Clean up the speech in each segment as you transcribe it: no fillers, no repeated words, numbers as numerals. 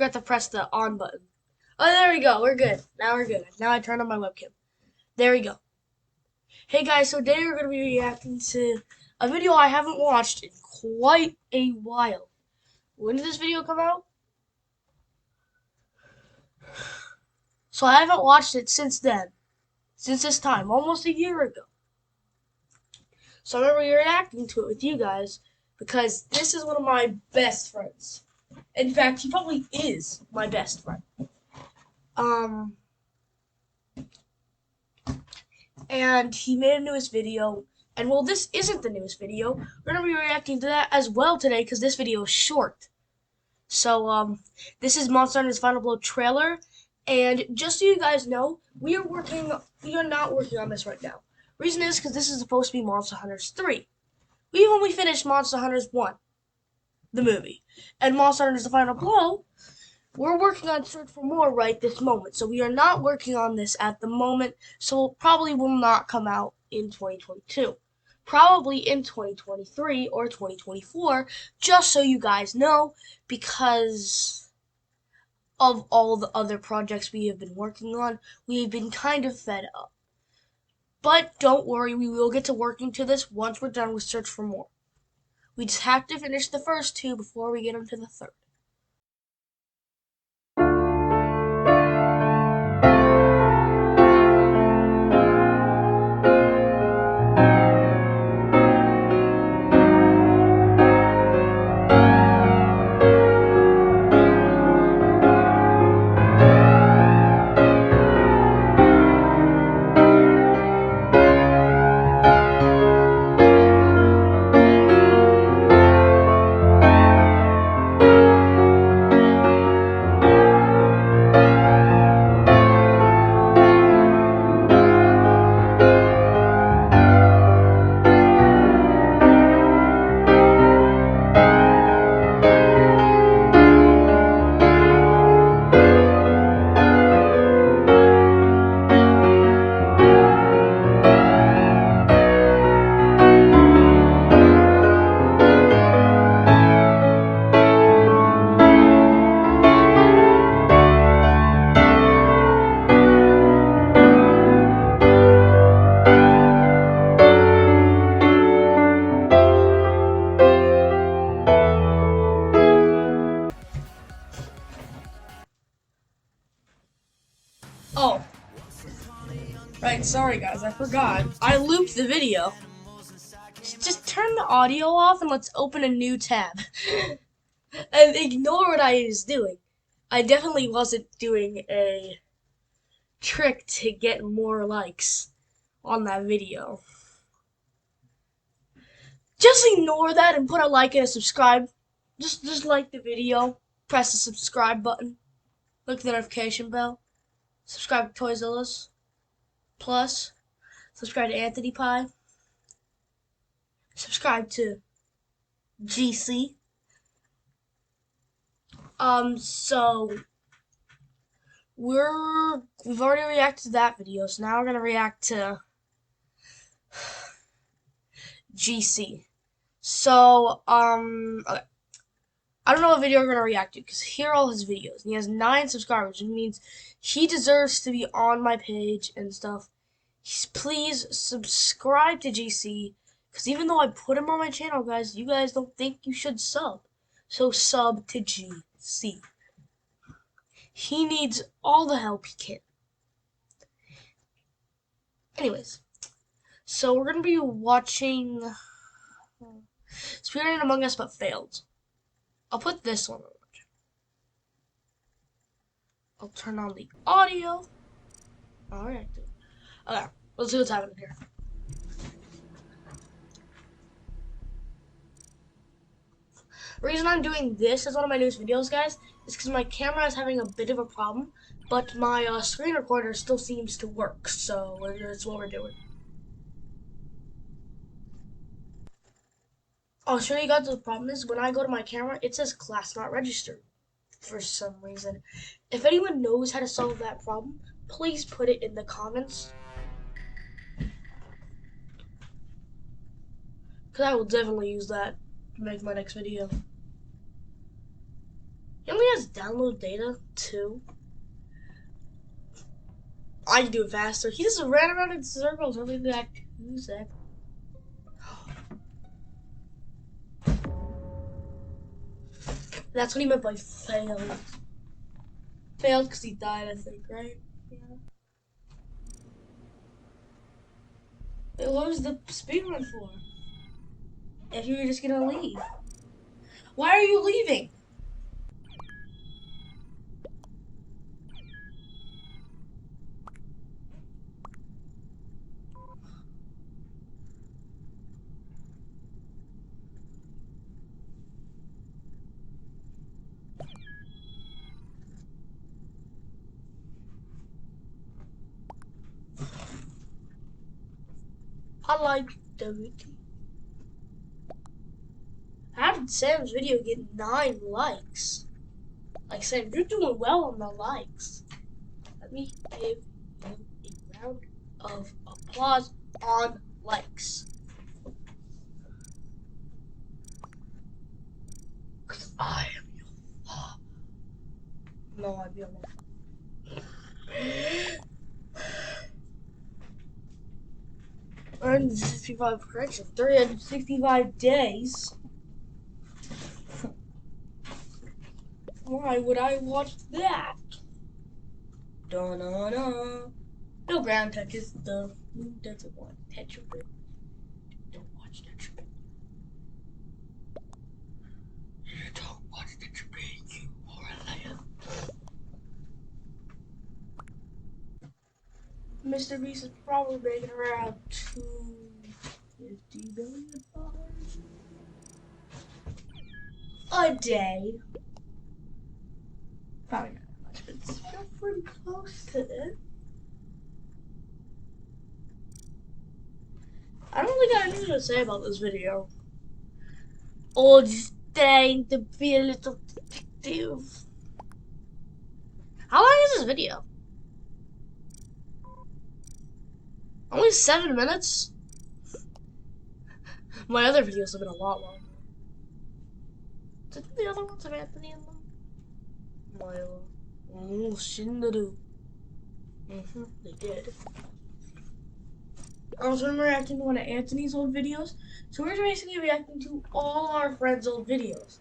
forgot to press the on button. Oh, there we go. We're good. Now we're good. Now I turned on my webcam. There we go. Hey guys, so today we're going to be reacting to a video I haven't watched in quite a while. When did this video come out? So I haven't watched it since then. Since this time. Almost a year ago. So I'm going to be reacting to it with you guys because this is one of my best friends. In fact, he probably is my best friend. And he made a newest video. And well, this isn't the newest video. We're going to be reacting to that as well today because this video is short. So, this is Monster Hunter's Final Blow trailer. And just so you guys know, we are not working on this right now. Reason is because this is supposed to be Monster Hunters 3. We've only finished Monster Hunters 1, the movie. And Monster Hunters The Final Blow, we're working on Search for More right this moment. So we are not working on this at the moment, so it probably will not come out in 2022. Probably in 2023 or 2024, just so you guys know, because of all the other projects we have been working on, we have been kind of fed up. But don't worry, we will get to working to this once we're done with Search for More. We just have to finish the first two before we get into the third. Oh, right, sorry guys, I forgot. I looped the video. Just turn the audio off and let's open a new tab. And ignore what I was doing. I definitely wasn't doing a trick to get more likes on that video. Just ignore that and put a like and a subscribe. Just like the video. Press the subscribe button. Click the notification bell. Subscribe to Toyzilla's. Plus, subscribe to Anthony Pie. Subscribe to GC. So we've already reacted to that video, so now we're gonna react to GC. So, okay. I don't know what video we're gonna react to, because here are all his videos. And he has 9 subscribers, which means he deserves to be on my page and stuff. Please subscribe to GC, because even though I put him on my channel, guys, you guys don't think you should sub. So sub to GC. He needs all the help he can. Anyways, so we're gonna be watching Spirited Among Us but Failed. I'll put this one on. I'll turn on the audio. Alright. Okay, let's see what's happening here. The reason I'm doing this as one of my newest videos, guys, is because my camera is having a bit of a problem, but my screen recorder still seems to work, so that's what we're doing. I'll show you guys what the problem is. When I go to my camera, it says class not registered for some reason. If anyone knows how to solve that problem, please put it in the comments. Because I will definitely use that to make my next video. He only has download data too. I can do it faster. He just ran around in circles only that 2 seconds. That's what he meant by failed. Failed because he died, I think, right? Yeah. Wait, what was the speedrun for? If you were just gonna leave. Why are you leaving? I like WT. How did Sam's video get 9 likes? Like, Sam, you're doing well on the likes. Let me give you a round of applause on likes. Because I am your father. No, I'm your mom. 365 correction, 365 days. Why would I watch that? Da-na-na. No, ground touches the moon doesn't want Tetrabit. Don't watch Tetrabit. You don't watch Tetrabit, you are a liar. Mr. Beast is probably making around $250 billion a day. Probably not that much, but it's still pretty close to it. I don't really got anything to say about this video. Or just trying to be a little detective. How long is this video? Only 7 minutes? My other videos have been a lot longer. Didn't the other ones have Anthony in them? Milo. Oh, Shindaru. They did. I was reacting to one of Anthony's old videos. So we're basically reacting to all our friends' old videos.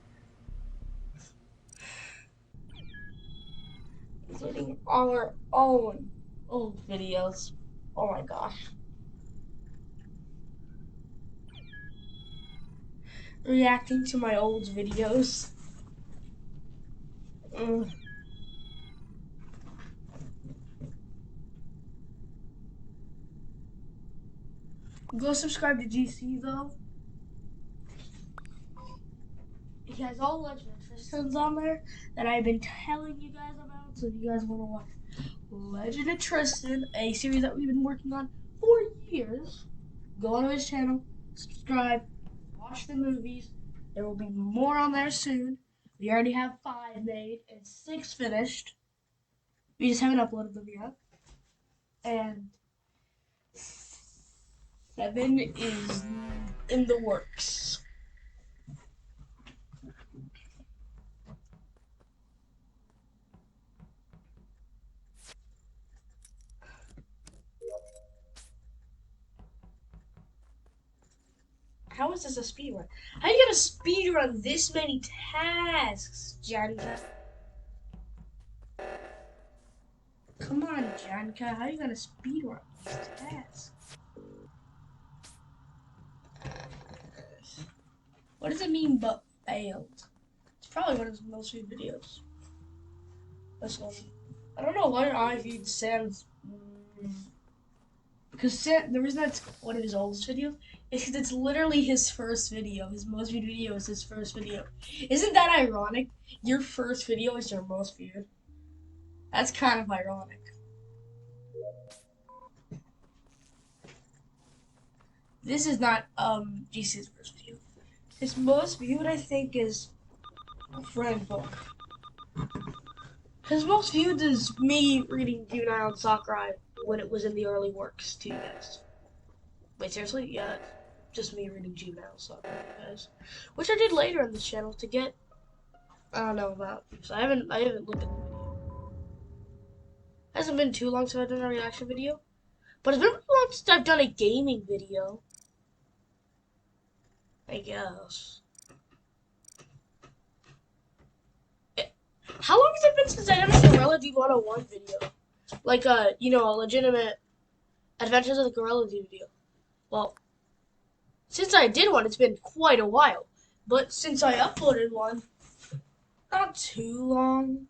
Including all our own old videos. Oh my gosh. Reacting to my old videos. Go subscribe to GC though. He has all Legend of Tristans on there that I've been telling you guys about. So if you guys want to watch Legend of Tristan, a series that we've been working on for years, go on his channel, subscribe, watch the movies. There will be more on there soon. We already have 5 made and 6 finished. We just haven't uploaded them yet. And 7 is in the works. How is this a speed run? How are you gonna speed run this many tasks, Janka? Come on, Janka. How are you gonna speed run these tasks? What does it mean, but failed? It's probably one of his most viewed videos. This one. I don't know why I viewed Sam's. Because Sam, the reason that's one of his oldest videos is because it's literally his first video. His most viewed video is his first video. Isn't that ironic? Your first video is your most viewed. That's kind of ironic. This is not GC's first video. His most viewed, I think, is Friend Book. His most viewed is me reading Juvenile and Sakurai when it was in the early works to you guys. Wait, seriously? Yeah, just me reading Juvenile and Sakurai, guys. Which I did later on this channel to get I don't know about. So I haven't looked at the video. Hasn't been too long since I've done a reaction video, but it's been long since I've done a gaming video. I guess. How long has it been since I done a Gorilla Dude 101 video? Like a legitimate Adventures of the Gorilla Dude video. Well, since I did one, it's been quite a while. But since I uploaded one, not too long.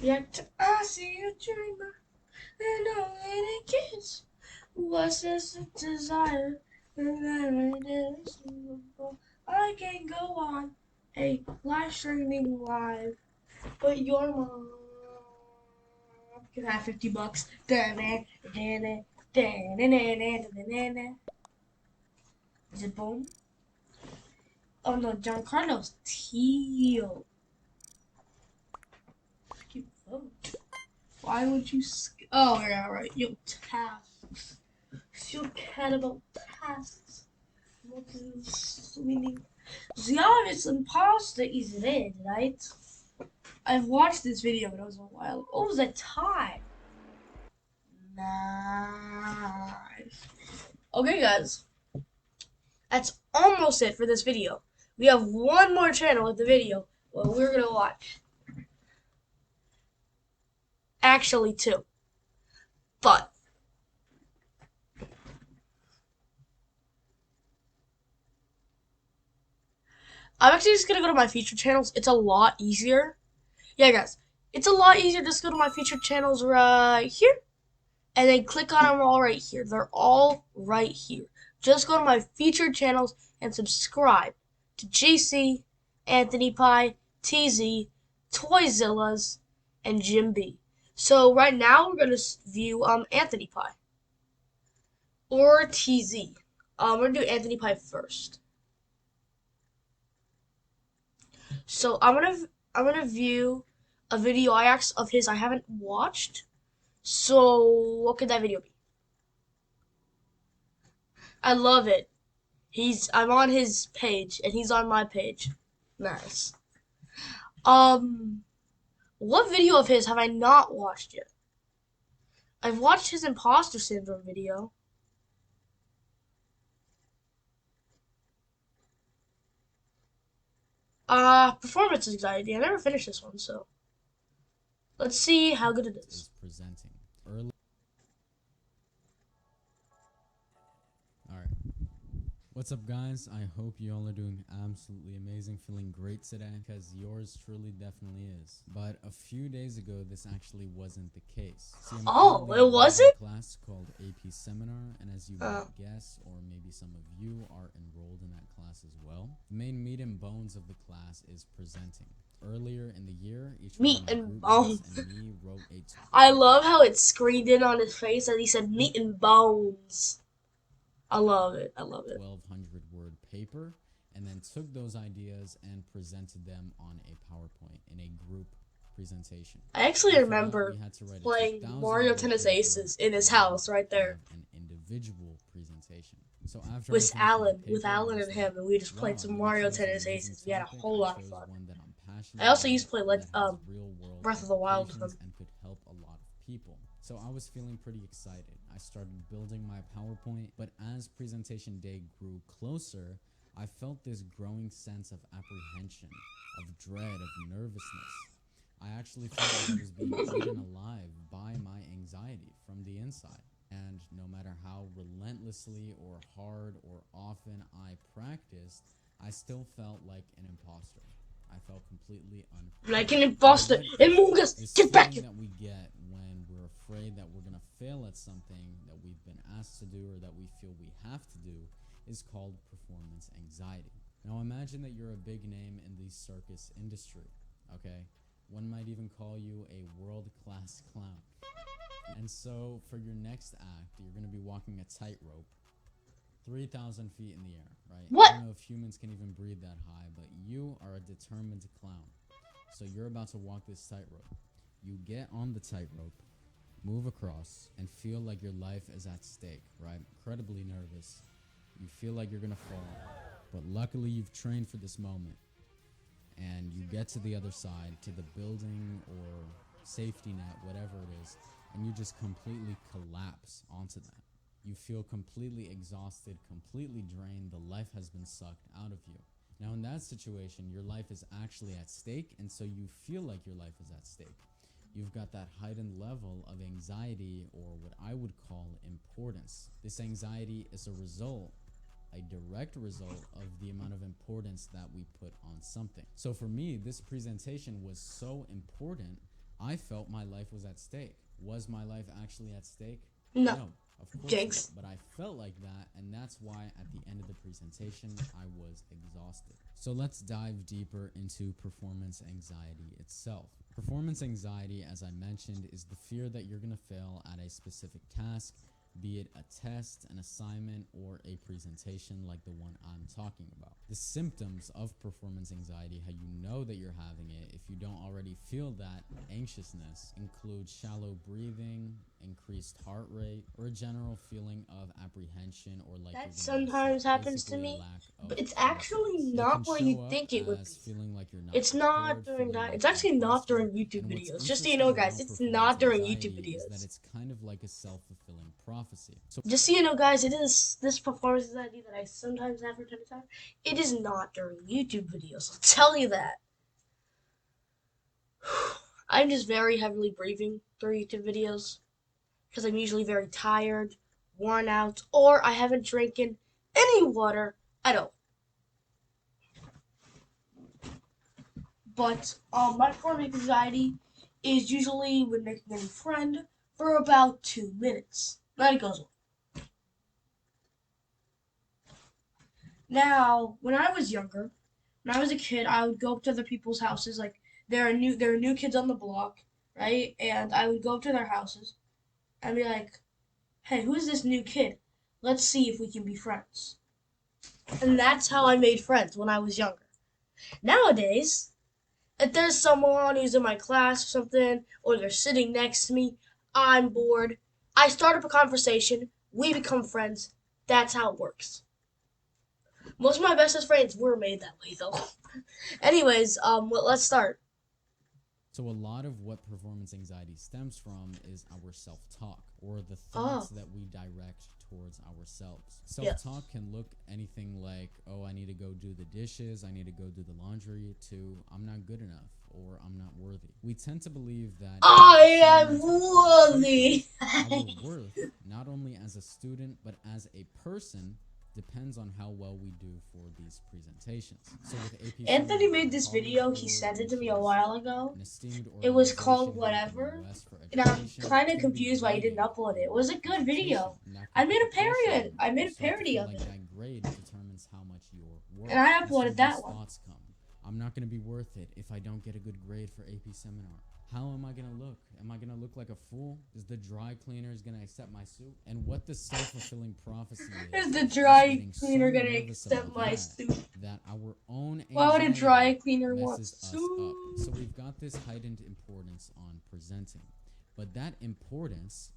Yet I see a dreamer, and only a kiss. What's this desire? I can go on a live streaming live, but your mom can have $50. Is it boom? Oh no, Giancarlo's teal. Skip vote. Why would you skip? Oh yeah, right. Yo, tasks. You care about tasks. What is meaning? Yeah, it's imposter is red, right? I've watched this video, but it was a while. Oh, it was a tie. Nice. Okay, guys. That's almost it for this video. We have one more channel with the video. Well, we're gonna watch. Actually, two. But I'm actually just gonna go to my featured channels. It's a lot easier. Yeah, guys. It's a lot easier. Just go to my featured channels right here. And then click on them all right here. They're all right here. Just go to my featured channels and subscribe to JC, Anthony Pie, TZ, Toyzillas, and Jim B. So right now we're gonna view Anthony Pie or TZ. We're gonna do Anthony Pie first. So I'm gonna view a video of his I haven't watched. So what could that video be? I love it. I'm on his page and he's on my page. Nice. What video of his have I not watched yet? I've watched his imposter syndrome video. Performance anxiety. I never finished this one, so let's see how good it is. Presenting early. All right. What's up, guys? I hope you all are doing absolutely amazing, feeling great today, because yours truly definitely is. But a few days ago, this actually wasn't the case. See, it wasn't? A class called AP Seminar, and as you might guess, or maybe some of you are enrolled in that class as well, the main meat and bones of the class is presenting. Earlier in the year, each meat and bones. And me wrote I love how it screened in on his face and he said meat and bones. I love it. I love it. 1,200 word paper, and then took those ideas and presented them on a PowerPoint in a group presentation. I actually remember playing Mario Tennis Aces in his house right there. An individual presentation. So after with Alan and him, and we just played some Mario Tennis Aces. We had a whole lot of fun. I also used to play Breath of the Wild with him. And could help a lot of people. So I was feeling pretty excited. I started building my PowerPoint, but as presentation day grew closer, I felt this growing sense of apprehension, of dread, of nervousness. I actually felt like I was being eaten alive by my anxiety from the inside. And no matter how relentlessly or hard or often I practiced, I still felt like an imposter. I felt completely unprepared. Like an imposter. Mungus, get back here. That we get when we're afraid that we're gonna fail at something that we've been asked to do or that we feel we have to do is called performance anxiety. Now imagine that you're a big name in the circus industry, okay? One might even call you a world-class clown. And so for your next act, you're gonna be walking a tightrope 3,000 feet in the air, right? What? I don't know if humans can even breathe that high, but you are a determined clown. So you're about to walk this tightrope. You get on the tightrope, move across, and feel like your life is at stake, right? Incredibly nervous. You feel like you're gonna fall, but luckily you've trained for this moment, and you get to the other side, to the building or safety net, whatever it is, and you just completely collapse onto that. You feel completely exhausted, completely drained. The life has been sucked out of you. Now, in that situation, your life is actually at stake, and so you feel like your life is at stake. You've got that heightened level of anxiety, or what I would call importance. This anxiety is a direct result of the amount of importance that we put on something. So for me, this presentation was so important, I felt my life was at stake. Was my life actually at stake? No. No, of course Jinx. not. But I felt like that, and that's why at the end of the presentation, I was exhausted. So let's dive deeper into performance anxiety itself. Performance anxiety, as I mentioned, is the fear that you're going to fail at a specific task, be it a test, an assignment, or a presentation like the one I'm talking about. The symptoms of performance anxiety, how you know that you're having it if you don't already feel that anxiousness, include shallow breathing, increased heart rate, or a general feeling of apprehension or like That sometimes happens to me, but it's actually not where you think it would be. Feeling like you're not It's not prepared, during feeling that. like It's actually you're not during imposter. YouTube And what's videos. Just so you know, interesting guys, about it's performance not during YouTube anxiety is that videos. it's kind of like a self-fulfilling prophecy. So Just so you know, guys, it is this performance anxiety that I sometimes have from time to time. It is not during YouTube videos. I'll tell you that. I'm just very heavily breathing through YouTube videos because I'm usually very tired, worn out, or I haven't drinking any water at all. But my performance anxiety is usually when making a new friend for about 2 minutes. Then it goes away. Now, when I was younger, when I was a kid, I would go up to other people's houses. Like there are new kids on the block, right? And I would go up to their houses and be like, "Hey, who is this new kid? Let's see if we can be friends." And that's how I made friends when I was younger. Nowadays, if there's someone who's in my class or something, or they're sitting next to me, I'm bored. I start up a conversation. We become friends. That's how it works. Most of my bestest friends were made that way, though. Anyways, let's start. So a lot of what performance anxiety stems from is our self-talk, or the Oh, thoughts that we direct towards ourselves. yes. Self-talk can look anything like, oh, I need to go do the dishes, I need to go do the laundry, to I'm not good enough, or I'm not worthy. We tend to believe that I am our worthy. worth, not only as a student, but as a person, depends on how well we do for these presentations. So with AP Anthony Seminar, made this College video. He Board, sent it which to me a is while ago. an esteemed It was organization called here in the Whatever, US for and I'm education, kind is of going to be confused why he didn't grading upload it. It your was a good presentation. video. And that I made a completion parody. I made will a start to parody feel of like it, that grade determines how much you're worth. and I That's where uploaded that these one. thoughts come. I'm not going to be worth it if I don't get a good grade for AP Seminar. How am I going to look? Am I going to look like a fool? Is the dry cleaner going to accept my suit? And what the self-fulfilling prophecy Is the is dry getting so cleaner gonna nervous accept about my that, suit? that our own Why would a dry anxiety cleaner want messes us up. So suit? we've got this heightened importance on presenting, but that importance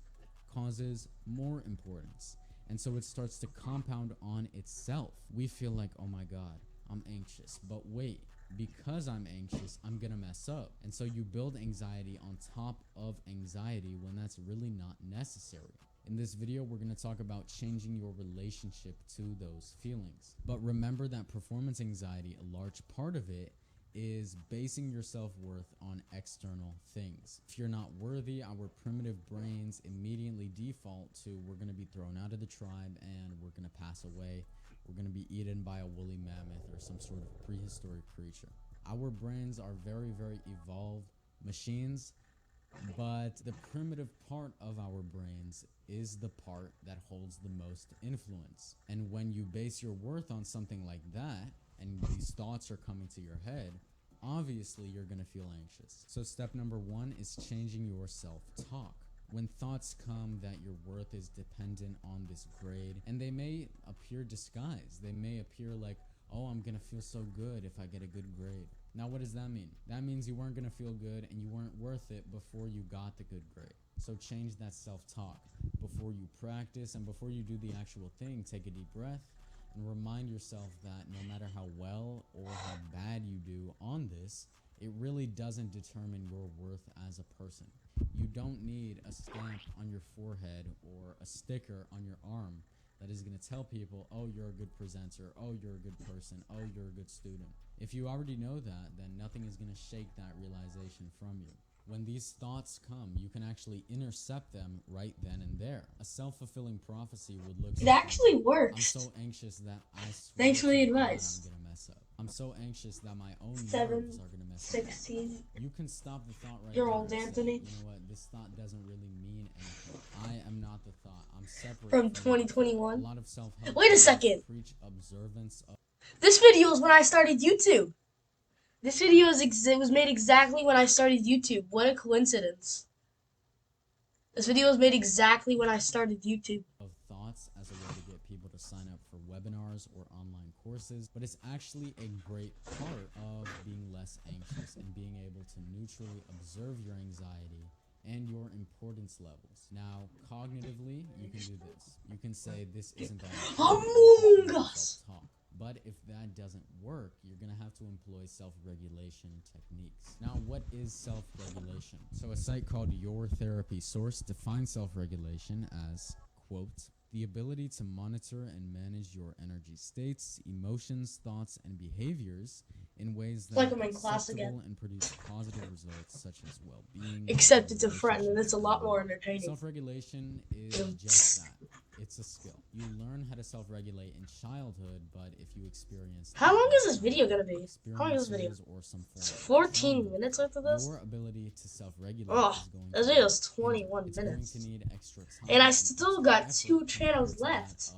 causes more importance. And so it starts to compound on itself. We feel like, oh my God, I'm anxious. But wait, because I'm anxious, I'm gonna mess up. And so you build anxiety on top of anxiety when that's really not necessary. In this video, we're going to talk about changing your relationship to those feelings. But remember that performance anxiety, a large part of it, is basing your self-worth on external things. If you're not worthy, our primitive brains immediately default to we're going to be thrown out of the tribe and we're going to pass away. We're going to be eaten by a woolly mammoth or some sort of prehistoric creature. Our brains are very, very evolved machines, but the primitive part of our brains is the part that holds the most influence. And when you base your worth on something like that, and these thoughts are coming to your head, obviously you're going to feel anxious. So step number one is changing your self-talk. When thoughts come that your worth is dependent on this grade, and they may appear disguised, they may appear like, oh, I'm going to feel so good if I get a good grade. Now, what does that mean? That means you weren't going to feel good and you weren't worth it before you got the good grade. So change that self-talk. Before you practice and before you do the actual thing, take a deep breath and remind yourself that no matter how well or how bad you do on this, it really doesn't determine your worth as a person. You don't need a stamp on your forehead or a sticker on your arm that is going to tell people, oh, you're a good presenter, oh, you're a good person, oh, you're a good student. If you already know that, then nothing is going to shake that realization from you. When these thoughts come, you can actually intercept them right then and there. A self-fulfilling prophecy would look It actually works. I'm so anxious that I swear Thanks for the to God advice. I'm going to mess up. I'm so anxious that my own 7, nerves are going to mess up. 16. You can stop the thought right You're there old, and say, Anthony. you know what, this thought doesn't really mean anything. I am not the thought. I'm separate From it. 2021. A lot of self-help Wait a second. preach observance of This video is when I started YouTube. This video was made exactly when I started YouTube. What a coincidence. This video was made exactly when I started YouTube. thoughts as a way to get people to sign up for webinars or online courses, but it's actually a great part of being less anxious and being able to neutrally observe your anxiety and your importance levels. Now, cognitively, you can do this. You can say this isn't that Among Us. self-talk. But if that doesn't work, you're going to have to employ self-regulation techniques. Now, what is self-regulation? So a site called Your Therapy Source defines self-regulation as, quote, the ability to monitor and manage your energy states, emotions, thoughts, and behaviors in ways that like are I'm in class again. acceptable and produce positive results such as well-being. Except it's a friend and it's a lot more entertaining. Self-regulation is just that. It's a skill. You learn how to self-regulate in childhood, but if you experience... How long is this video gonna be? How long is this video? Or some It's form of 14 trauma, minutes after this? your ability to self-regulate Ugh, is going this to video is be 21 it's minutes. Going to need extra time And I still got effort 2 channels compared to that left. of,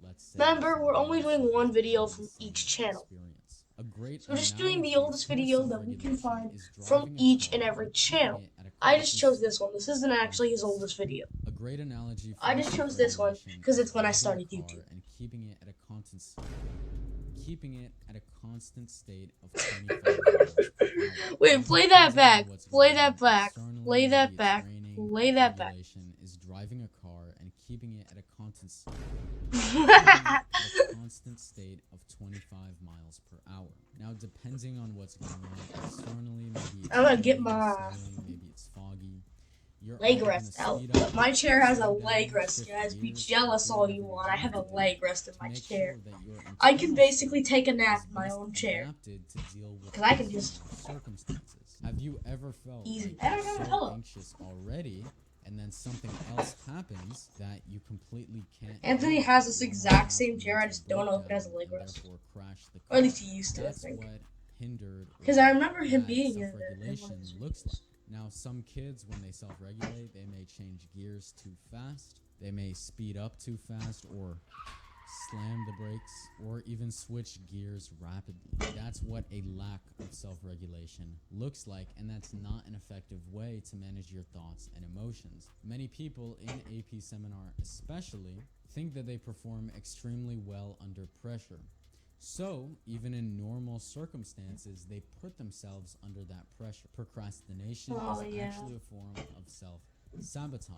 let's say, Remember, we're only someone doing one video else from with the each same channel. experience. A great So we're just doing the analogy oldest for video that we can self-regulation find is from driving a each car and every and keeping channel. it at a I just constant chose this one. This isn't actually his oldest video. A great analogy for I just chose this one self-regulation because is it's when I driving a started car YouTube. and keeping it at a constant state of 25 miles per hour. Wait, Now, play that depending on back. what's Play going that on back. externally, Play maybe that it's back. raining, Play that back. self-regulation is driving a car and keeping it at a constant state of 25 miles per hour. Now, depending on what's going on externally, maybe it's I'm gonna get raining, my snowing, maybe it's foggy. You're leg either gonna rest out. speed up, My chair has a slow leg down, rest, shift guys. Be gears, jealous or all whatever you you want. I have a need to do leg rest in to my make chair. sure that your I can internal basically state take a nap is in my best own chair. adapted to deal with 'Cause I can just- circumstances. Have you ever felt Easy. like I don't you're have a so pillow. anxious already, and then something else happens that you completely can't? Anthony deal has with? this You exact almost have same a chair, I mental just don't know if it has a breakdown leg and rest. therefore crash the Or at least car. he used to, I That's think. what hindered. Because I remember him that being in one self-regulation of his looks videos. like. Now, some kids, when they self-regulate, they may change gears too fast. They may speed up too fast or slam the brakes or even switch gears rapidly. That's what a lack of self-regulation looks like, and that's not an effective way to manage your thoughts and emotions. Many people in AP Seminar especially think that they perform extremely well under pressure. So, even in normal circumstances, they put themselves under that pressure. Procrastination Oh, is yeah. actually a form of self-sabotage.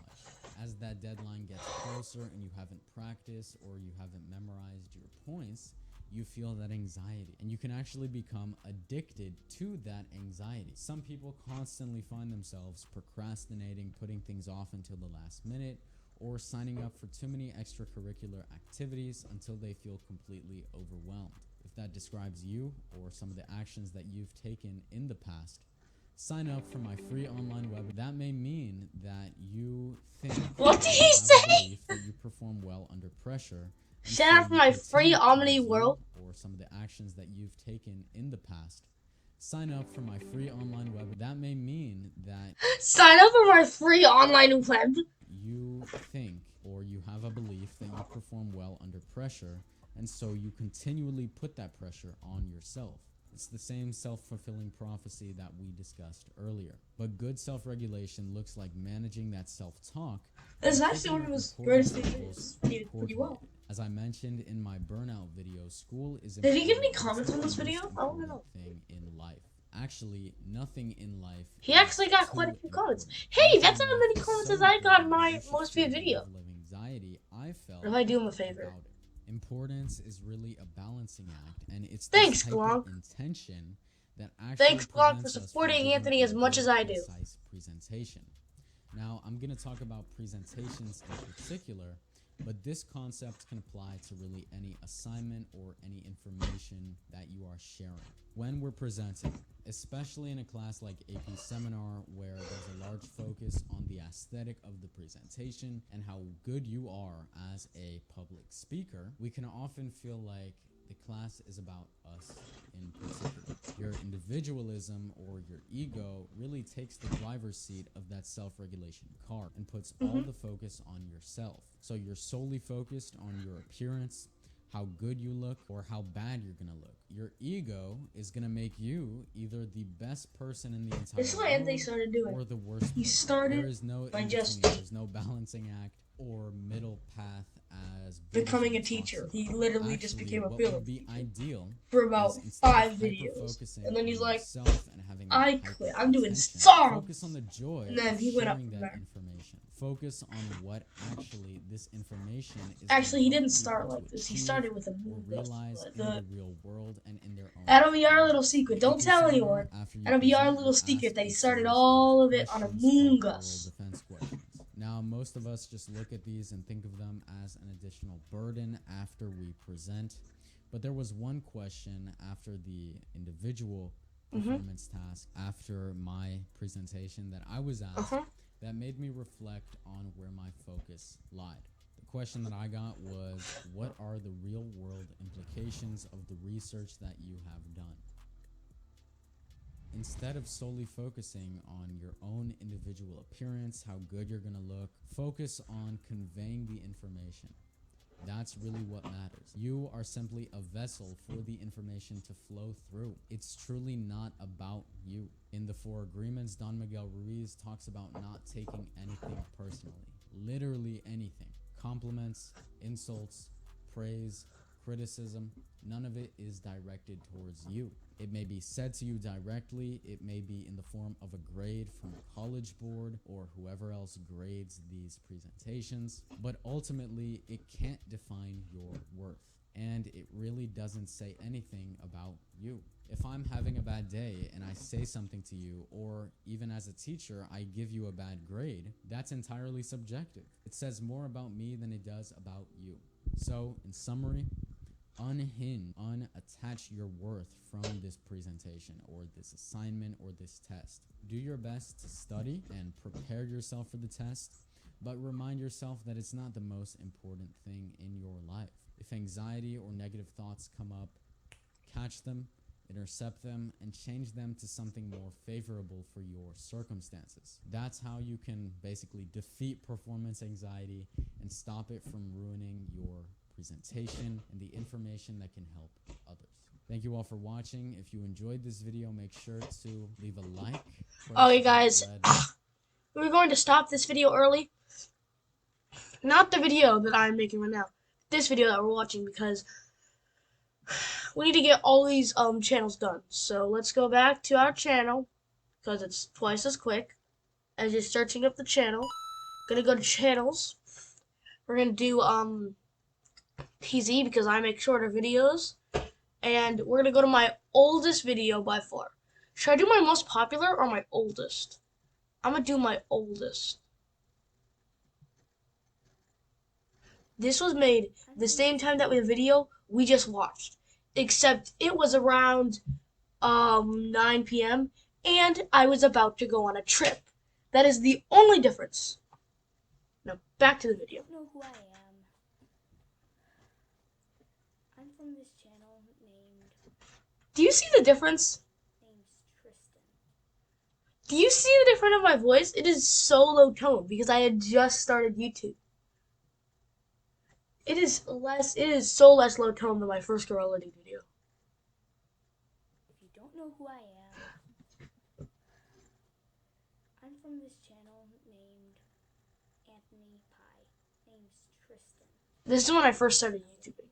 As that deadline gets closer and you haven't practiced or you haven't memorized your points, you feel that anxiety. And you can actually become addicted to that anxiety. Some people constantly find themselves procrastinating, putting things off until the last minute, or signing up for too many extracurricular activities until they feel completely overwhelmed. If that describes you or some of the actions that you've taken in the past, sign up for my free online web. That may mean that you think What did he you have a say? belief that you perform well under pressure. and Sign so up for you my continue free to Omni review World. or some of the actions that you've taken in the past. Sign up for my free online web. That may mean that Sign up for my free online web. you think or you have a belief that you perform well under pressure, and so you continually put that pressure on yourself. It's the same self-fulfilling prophecy that we discussed earlier. But good self-regulation looks like managing that self-talk. This is and actually keeping one of your his important greatest goals videos. He did pretty well. coordinated. As I mentioned in my burnout video, school is Did he give any important. comments It's on this the video? most I wanna know. important thing in life. Actually, nothing in life He is actually got too quite a few comments. important. Hey, Nothing that's in not as life many is comments so as I got in important that my you should most feel viewed the video. level of anxiety I felt What if I do him a favor? about it. Importance is really a balancing act, and it's this Thanks, hyper Glonk. intention that actually Thanks, Glonk, for prevents us from supporting giving Anthony a as much good, as I do. concise presentation. Now, I'm going to talk about presentations in particular, but this concept can apply to really any assignment or any information that you are sharing. When we're presenting, especially in a class like AP Seminar, where there's a large focus on the aesthetic of the presentation and how good you are as a public speaker, we can often feel like the class is about us in particular. Your individualism or your ego really takes the driver's seat of that self-regulation car and puts all the focus on yourself. So you're solely focused on your appearance, how good you look, or how bad you're gonna look. Your ego is gonna make you either the best person in the entire This is what Anthony world started doing. or the worst. He started There is no by in just between. There's no balancing act or middle path as becoming a teacher. He literally just became a what film would be ideal for about is instead 5 of videos. hyper-focusing And then he's on like, yourself and having that I quit. I'm doing hyper-attention, songs. focus on the joy And then of he went up sharing from that there. information. Focus on what actually this information is. Actually, he gonna didn't help start people like to this. He achieve started with a or move. realize in the real world and in their own That'll be our life. little secret. The Don't AP tell seminar, anyone. after you That'll be our present, little you're secret asked that he a started series all of it on questions Among called Us. oral defense questions. Now, most of us just look at these and think of them as an additional burden after we present. But there was one question after the individual performance task after my presentation that I was asked that made me reflect on where my focus lied. The question that I got was, what are the real world implications of the research that you have done? Instead of solely focusing on your own individual appearance, how good you're going to look, focus on conveying the information. That's really what matters. You are simply a vessel for the information to flow through. It's truly not about you. In the Four Agreements, Don Miguel Ruiz talks about not taking anything personally. Literally anything. Compliments, insults, praise, criticism, none of it is directed towards you. It may be said to you directly, it may be in the form of a grade from a college board or whoever else grades these presentations, but ultimately it can't define your worth, and it really doesn't say anything about you. If I'm having a bad day and I say something to you, or even as a teacher I give you a bad grade, that's entirely subjective. It says more about me than it does about you. So, in summary, unattach your worth from this presentation or this assignment or this test. Do your best to study and prepare yourself for the test, but remind yourself that it's not the most important thing in your life. If anxiety or negative thoughts come up, catch them, intercept them, and change them to something more favorable for your circumstances. That's how you can basically defeat performance anxiety and stop it from ruining your presentation and the information that can help others. Thank you all for watching. If you enjoyed this video, make sure to leave a like. Okay, guys, we're going to stop this video early. Not the video that I'm making right now. This video that we're watching, because we need to get all these channels done. So let's go back to our channel, because it's twice as quick as you're searching up the channel. Gonna go to channels. We're gonna do TZ because I make shorter videos. And we're gonna go to my oldest video by far. Should I do my most popular or my oldest? I'm gonna do my oldest. This was made the same time that the video we just watched, except it was around 9 p.m. and I was about to go on a trip. That is the only difference. Now back to the video. I don't know who I am. I'm from this channel named Do you see the difference? Tristan. Do you see the difference in my voice? It is so low tone because I had just started YouTube. It is so less low tone than my first Gorilla Dude video. If you don't know who I am, I'm from this channel named Anthony Pie. Name's Tristan. This is when I first started YouTubing.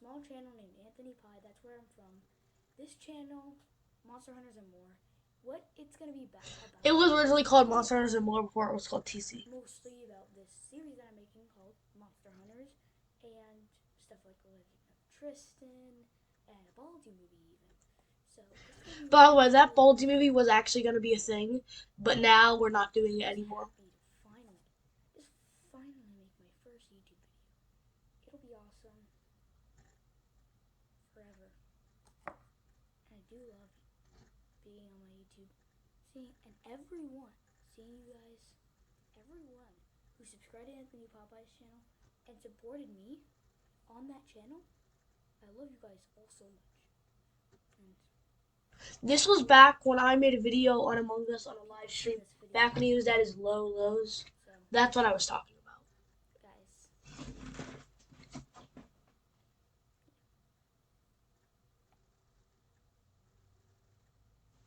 Small channel named Anthony Pie, that's where I'm from. This channel Monster Hunters and More. What it's gonna be about? It was originally called Monster Hunters and More before it was called TC. Mostly about this series that I'm making called Monster Hunters and stuff like The Legend of Tristan and a Baldi movie even. So By the way, that Baldi movie was actually going to be a thing, but now we're not doing it anymore. Finally make my first YouTube video. It'll be awesome forever. And I do love being on my YouTube. Seeing you guys, everyone who subscribed to Anthony Popeye's channel and supported me on that channel. I love you guys all so much. And this was back when I made a video on Among Us on a live stream. Back when he was at his lows. so, That's what I was talking about. guys,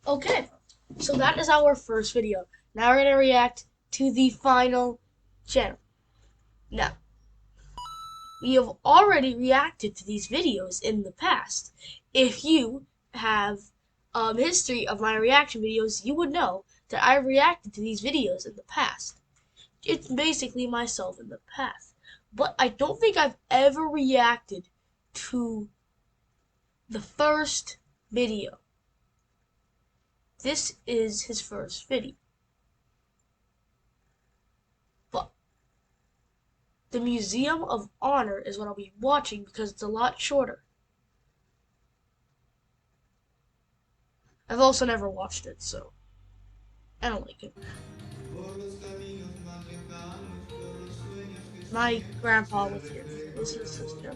Okay, so that is our first video. Now we're going to react to the final channel. Now, we have already reacted to these videos in the past. If you have history of my reaction videos, you would know that I reacted to these videos in the past. It's basically myself in the past. But I don't think I've ever reacted to the first video. This is his first video. But the Museum of Honor is what I'll be watching because it's a lot shorter. I've also never watched it, so I don't like it. My grandpa was here. This is his sister.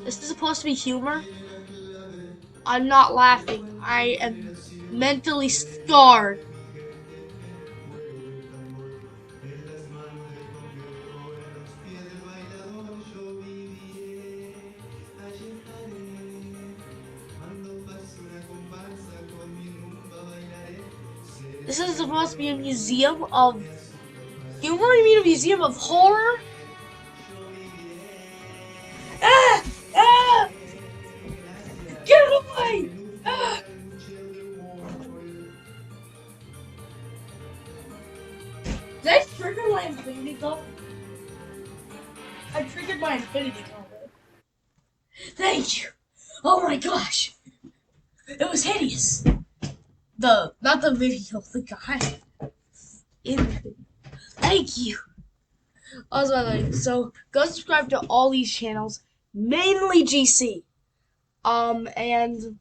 This is supposed to be humor. I'm not laughing. I am mentally scarred. This is supposed to be a museum of humor? You mean a museum of horror? Ah! Ah! Get away! Ah! Did I trigger my infinity gauntlet? I triggered my infinity gauntlet. Thank you! Oh my gosh! It was hideous! Not the video, the guy in the video. Thank you! Also, so go subscribe to all these channels, mainly GC. And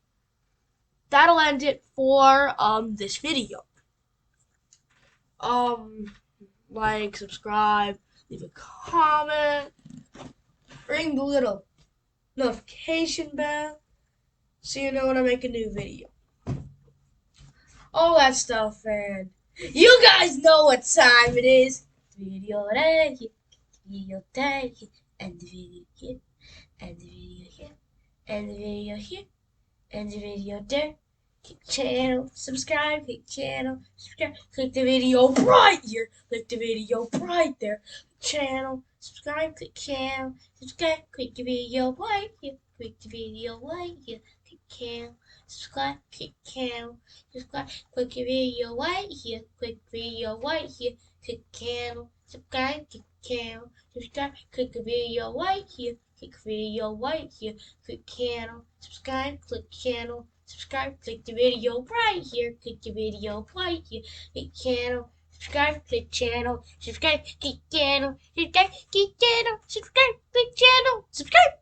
that'll end it for this video. Like, subscribe, leave a comment, ring the little notification bell so you know when I make a new video. All that stuff, and you guys know what time it is. Video there, video there, and the video here, and the video here, and the video here, and the video there. Click channel, subscribe, click channel, subscribe, click the video right here, click the video right there, channel, subscribe, click channel, subscribe, click the video right here, click the video right here, click channel, subscribe, click channel, subscribe, click the video right here, click video right here, click channel, subscribe, click channel, subscribe, click the video right here, click video right here, click channel, subscribe, click channel, subscribe, click the video right here, click the video right here, click channel, subscribe, click channel, subscribe, click channel, subscribe, click channel, subscribe, click channel, subscribe.